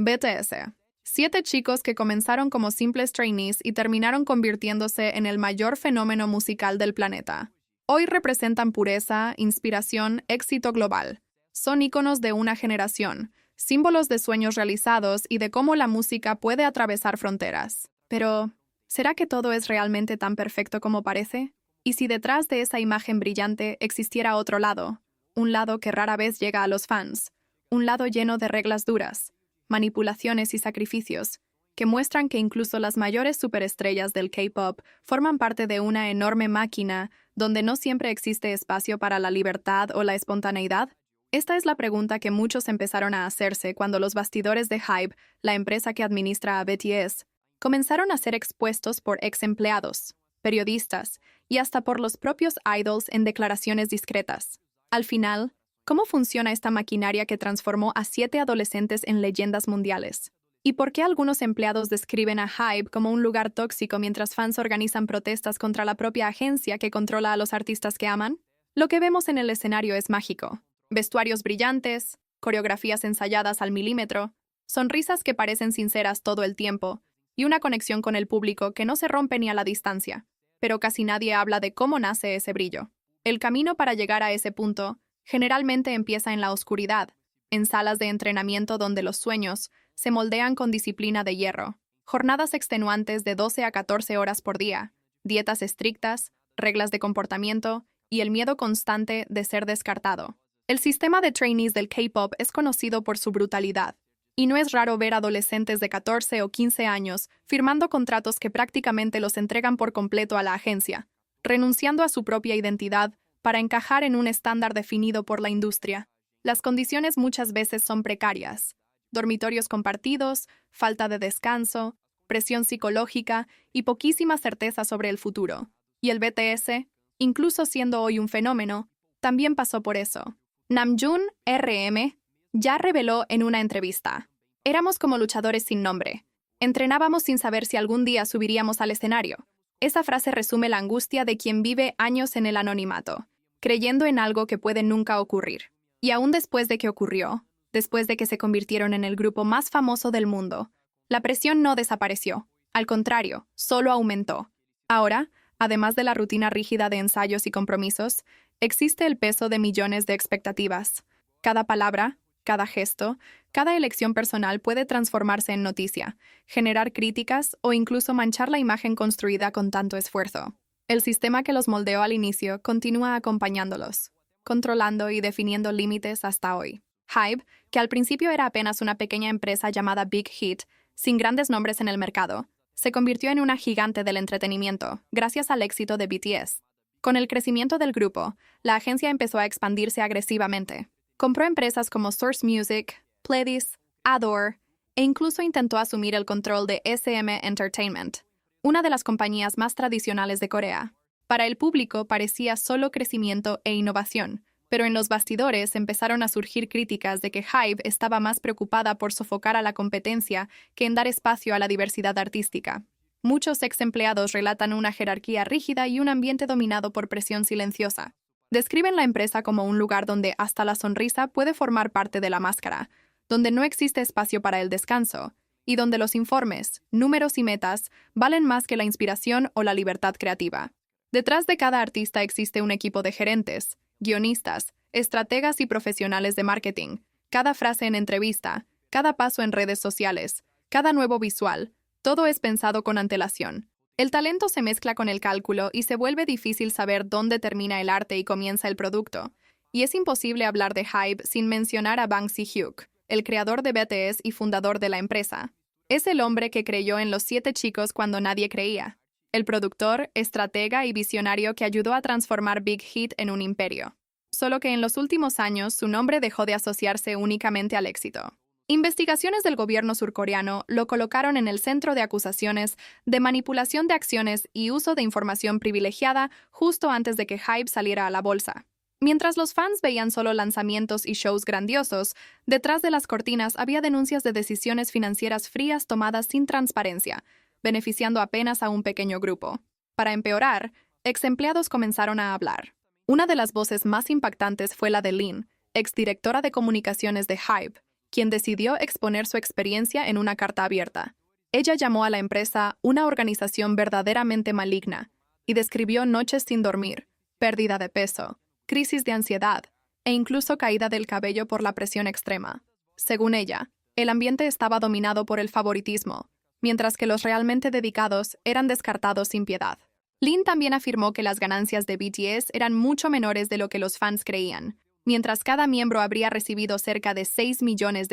BTS. 7 chicos que comenzaron como simples trainees y terminaron convirtiéndose en el mayor fenómeno musical del planeta. Hoy representan pureza, inspiración, éxito global. Son íconos de una generación, símbolos de sueños realizados y de cómo la música puede atravesar fronteras. Pero, ¿será que todo es realmente tan perfecto como parece? ¿Y si detrás de esa imagen brillante existiera otro lado? Un lado que rara vez llega a los fans. Un lado lleno de reglas duras, manipulaciones y sacrificios, que muestran que incluso las mayores superestrellas del K-pop forman parte de una enorme máquina donde no siempre existe espacio para la libertad o la espontaneidad. Esta es la pregunta que muchos empezaron a hacerse cuando los bastidores de HYBE, la empresa que administra a BTS, comenzaron a ser expuestos por ex empleados, periodistas y hasta por los propios idols en declaraciones discretas. Al final, ¿cómo funciona esta maquinaria que transformó a 7 adolescentes en leyendas mundiales? ¿Y por qué algunos empleados describen a HYBE como un lugar tóxico mientras fans organizan protestas contra la propia agencia que controla a los artistas que aman? Lo que vemos en el escenario es mágico. Vestuarios brillantes, coreografías ensayadas al milímetro, sonrisas que parecen sinceras todo el tiempo, y una conexión con el público que no se rompe ni a la distancia. Pero casi nadie habla de cómo nace ese brillo. El camino para llegar a ese punto generalmente empieza en la oscuridad, en salas de entrenamiento donde los sueños se moldean con disciplina de hierro, jornadas extenuantes de 12 a 14 horas por día, dietas estrictas, reglas de comportamiento y el miedo constante de ser descartado. El sistema de trainees del K-pop es conocido por su brutalidad, y no es raro ver adolescentes de 14 o 15 años firmando contratos que prácticamente los entregan por completo a la agencia, renunciando a su propia identidad para encajar en un estándar definido por la industria. Las condiciones muchas veces son precarias. Dormitorios compartidos, falta de descanso, presión psicológica y poquísima certeza sobre el futuro. Y el BTS, incluso siendo hoy un fenómeno, también pasó por eso. Namjoon, RM, ya reveló en una entrevista: éramos como luchadores sin nombre. Entrenábamos sin saber si algún día subiríamos al escenario. Esa frase resume la angustia de quien vive años en el anonimato, creyendo en algo que puede nunca ocurrir. Y aún después de que ocurrió, después de que se convirtieron en el grupo más famoso del mundo, la presión no desapareció. Al contrario, solo aumentó. Ahora, además de la rutina rígida de ensayos y compromisos, existe el peso de millones de expectativas. Cada palabra, cada gesto, cada elección personal puede transformarse en noticia, generar críticas o incluso manchar la imagen construida con tanto esfuerzo. El sistema que los moldeó al inicio continúa acompañándolos, controlando y definiendo límites hasta hoy. HYBE, que al principio era apenas una pequeña empresa llamada Big Hit, sin grandes nombres en el mercado, se convirtió en una gigante del entretenimiento, gracias al éxito de BTS. Con el crecimiento del grupo, la agencia empezó a expandirse agresivamente. Compró empresas como Source Music, Pledis, Adore, e incluso intentó asumir el control de SM Entertainment, una de las compañías más tradicionales de Corea. Para el público parecía solo crecimiento e innovación, pero en los bastidores empezaron a surgir críticas de que HYBE estaba más preocupada por sofocar a la competencia que en dar espacio a la diversidad artística. Muchos ex empleados relatan una jerarquía rígida y un ambiente dominado por presión silenciosa. Describen la empresa como un lugar donde hasta la sonrisa puede formar parte de la máscara, donde no existe espacio para el descanso, y donde los informes, números y metas valen más que la inspiración o la libertad creativa. Detrás de cada artista existe un equipo de gerentes, guionistas, estrategas y profesionales de marketing. Cada frase en entrevista, cada paso en redes sociales, cada nuevo visual, todo es pensado con antelación. El talento se mezcla con el cálculo y se vuelve difícil saber dónde termina el arte y comienza el producto. Y es imposible hablar de HYBE sin mencionar a Bang Si-hyuk, el creador de BTS y fundador de la empresa. Es el hombre que creyó en los 7 chicos cuando nadie creía. El productor, estratega y visionario que ayudó a transformar Big Hit en un imperio. Solo que en los últimos años su nombre dejó de asociarse únicamente al éxito. Investigaciones del gobierno surcoreano lo colocaron en el centro de acusaciones de manipulación de acciones y uso de información privilegiada justo antes de que HYBE saliera a la bolsa. Mientras los fans veían solo lanzamientos y shows grandiosos, detrás de las cortinas había denuncias de decisiones financieras frías tomadas sin transparencia, beneficiando apenas a un pequeño grupo. Para empeorar, ex empleados comenzaron a hablar. Una de las voces más impactantes fue la de Lin, exdirectora de comunicaciones de HYBE, quien decidió exponer su experiencia en una carta abierta. Ella llamó a la empresa una organización verdaderamente maligna y describió noches sin dormir, pérdida de peso, crisis de ansiedad e incluso caída del cabello por la presión extrema. Según ella, el ambiente estaba dominado por el favoritismo, mientras que los realmente dedicados eran descartados sin piedad. Lin también afirmó que las ganancias de BTS eran mucho menores de lo que los fans creían. Mientras cada miembro habría recibido cerca de $6 millones,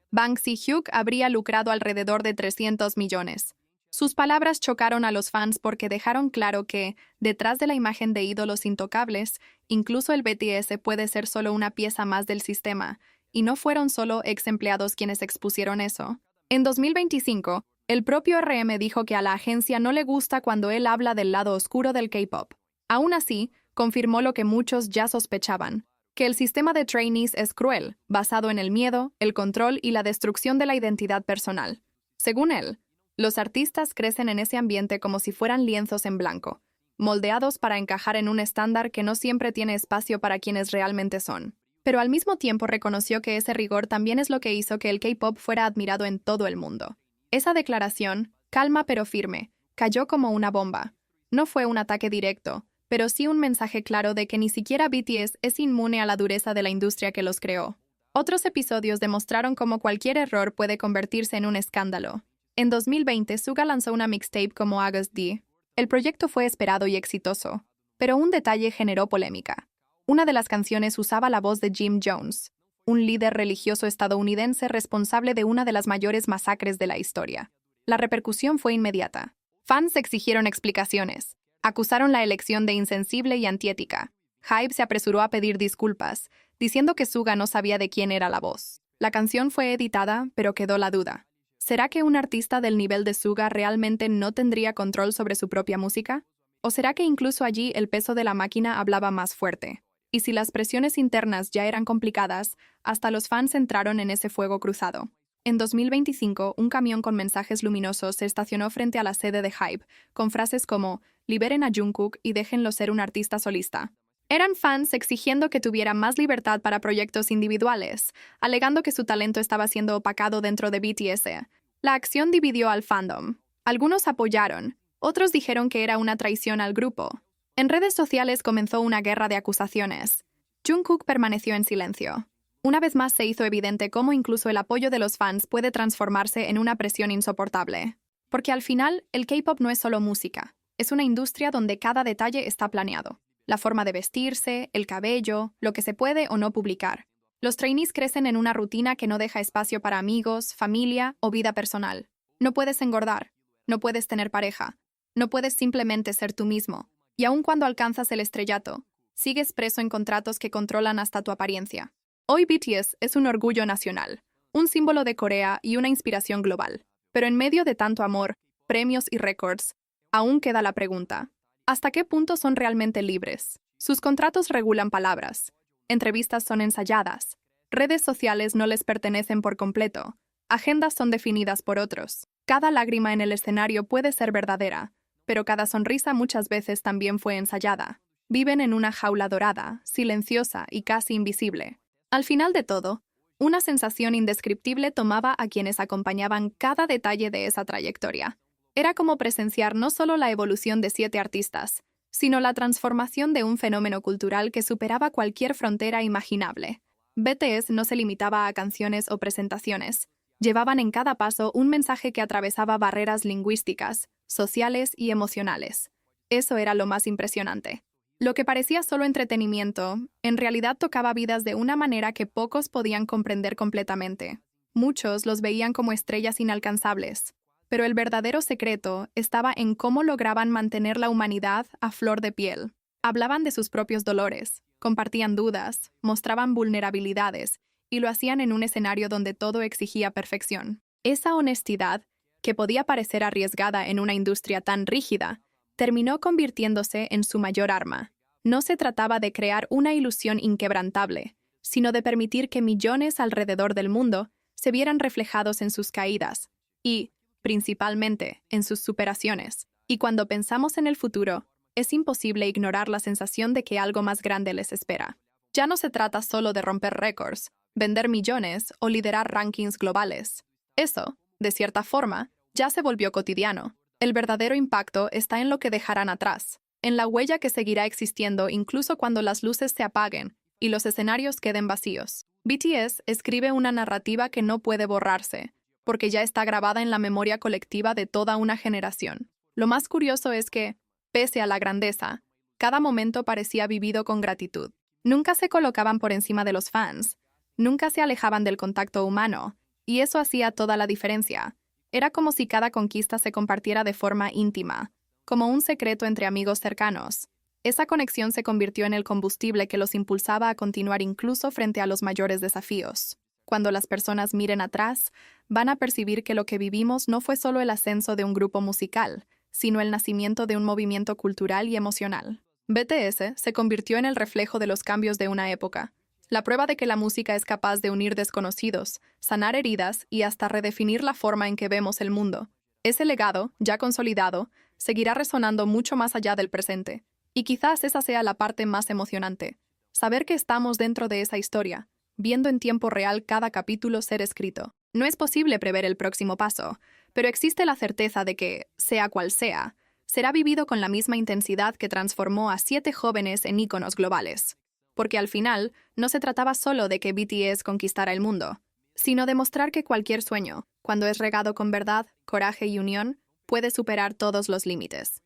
Bang Si-hyuk habría lucrado alrededor de 300 millones. Sus palabras chocaron a los fans porque dejaron claro que, detrás de la imagen de ídolos intocables, incluso el BTS puede ser solo una pieza más del sistema, y no fueron solo ex empleados quienes expusieron eso. En 2025, el propio RM dijo que a la agencia no le gusta cuando él habla del lado oscuro del K-pop. Aún así, confirmó lo que muchos ya sospechaban, que el sistema de trainees es cruel, basado en el miedo, el control y la destrucción de la identidad personal. Según él, los artistas crecen en ese ambiente como si fueran lienzos en blanco, moldeados para encajar en un estándar que no siempre tiene espacio para quienes realmente son. Pero al mismo tiempo reconoció que ese rigor también es lo que hizo que el K-pop fuera admirado en todo el mundo. Esa declaración, calma pero firme, cayó como una bomba. No fue un ataque directo, pero sí un mensaje claro de que ni siquiera BTS es inmune a la dureza de la industria que los creó. Otros episodios demostraron cómo cualquier error puede convertirse en un escándalo. En 2020, Suga lanzó una mixtape como August D. El proyecto fue esperado y exitoso, pero un detalle generó polémica. Una de las canciones usaba la voz de Jim Jones, un líder religioso estadounidense responsable de una de las mayores masacres de la historia. La repercusión fue inmediata. Fans exigieron explicaciones. Acusaron la elección de insensible y antiética. HYBE se apresuró a pedir disculpas, diciendo que Suga no sabía de quién era la voz. La canción fue editada, pero quedó la duda. ¿Será que un artista del nivel de Suga realmente no tendría control sobre su propia música? ¿O será que incluso allí el peso de la máquina hablaba más fuerte? Y si las presiones internas ya eran complicadas, hasta los fans entraron en ese fuego cruzado. En 2025, un camión con mensajes luminosos se estacionó frente a la sede de HYBE, con frases como «Liberen a Jungkook y déjenlo ser un artista solista». Eran fans exigiendo que tuviera más libertad para proyectos individuales, alegando que su talento estaba siendo opacado dentro de BTS. La acción dividió al fandom. Algunos apoyaron, otros dijeron que era una traición al grupo. En redes sociales comenzó una guerra de acusaciones. Jungkook permaneció en silencio. Una vez más se hizo evidente cómo incluso el apoyo de los fans puede transformarse en una presión insoportable. Porque al final, el K-pop no es solo música, es una industria donde cada detalle está planeado. La forma de vestirse, el cabello, lo que se puede o no publicar. Los trainees crecen en una rutina que no deja espacio para amigos, familia o vida personal. No puedes engordar, no puedes tener pareja, no puedes simplemente ser tú mismo. Y aun cuando alcanzas el estrellato, sigues preso en contratos que controlan hasta tu apariencia. Hoy BTS es un orgullo nacional, un símbolo de Corea y una inspiración global. Pero en medio de tanto amor, premios y récords, aún queda la pregunta: ¿hasta qué punto son realmente libres? Sus contratos regulan palabras, entrevistas son ensayadas, redes sociales no les pertenecen por completo, agendas son definidas por otros. Cada lágrima en el escenario puede ser verdadera, pero cada sonrisa muchas veces también fue ensayada. Viven en una jaula dorada, silenciosa y casi invisible. Al final de todo, una sensación indescriptible tomaba a quienes acompañaban cada detalle de esa trayectoria. Era como presenciar no solo la evolución de 7 artistas, sino la transformación de un fenómeno cultural que superaba cualquier frontera imaginable. BTS no se limitaba a canciones o presentaciones. Llevaban en cada paso un mensaje que atravesaba barreras lingüísticas, sociales y emocionales. Eso era lo más impresionante. Lo que parecía solo entretenimiento, en realidad tocaba vidas de una manera que pocos podían comprender completamente. Muchos los veían como estrellas inalcanzables, pero el verdadero secreto estaba en cómo lograban mantener la humanidad a flor de piel. Hablaban de sus propios dolores, compartían dudas, mostraban vulnerabilidades, y lo hacían en un escenario donde todo exigía perfección. Esa honestidad, que podía parecer arriesgada en una industria tan rígida, terminó convirtiéndose en su mayor arma. No se trataba de crear una ilusión inquebrantable, sino de permitir que millones alrededor del mundo se vieran reflejados en sus caídas y, principalmente, en sus superaciones. Y cuando pensamos en el futuro, es imposible ignorar la sensación de que algo más grande les espera. Ya no se trata solo de romper récords, vender millones o liderar rankings globales. Eso, de cierta forma, ya se volvió cotidiano. El verdadero impacto está en lo que dejarán atrás, en la huella que seguirá existiendo incluso cuando las luces se apaguen y los escenarios queden vacíos. BTS escribe una narrativa que no puede borrarse, porque ya está grabada en la memoria colectiva de toda una generación. Lo más curioso es que, pese a la grandeza, cada momento parecía vivido con gratitud. Nunca se colocaban por encima de los fans, nunca se alejaban del contacto humano, y eso hacía toda la diferencia. Era como si cada conquista se compartiera de forma íntima, como un secreto entre amigos cercanos. Esa conexión se convirtió en el combustible que los impulsaba a continuar incluso frente a los mayores desafíos. Cuando las personas miren atrás, van a percibir que lo que vivimos no fue solo el ascenso de un grupo musical, sino el nacimiento de un movimiento cultural y emocional. BTS se convirtió en el reflejo de los cambios de una época, la prueba de que la música es capaz de unir desconocidos, sanar heridas y hasta redefinir la forma en que vemos el mundo. Ese legado, ya consolidado, seguirá resonando mucho más allá del presente. Y quizás esa sea la parte más emocionante, saber que estamos dentro de esa historia, viendo en tiempo real cada capítulo ser escrito. No es posible prever el próximo paso, pero existe la certeza de que, sea cual sea, será vivido con la misma intensidad que transformó a 7 jóvenes en íconos globales. Porque al final, no se trataba solo de que BTS conquistara el mundo, sino de mostrar que cualquier sueño, cuando es regado con verdad, coraje y unión, puede superar todos los límites.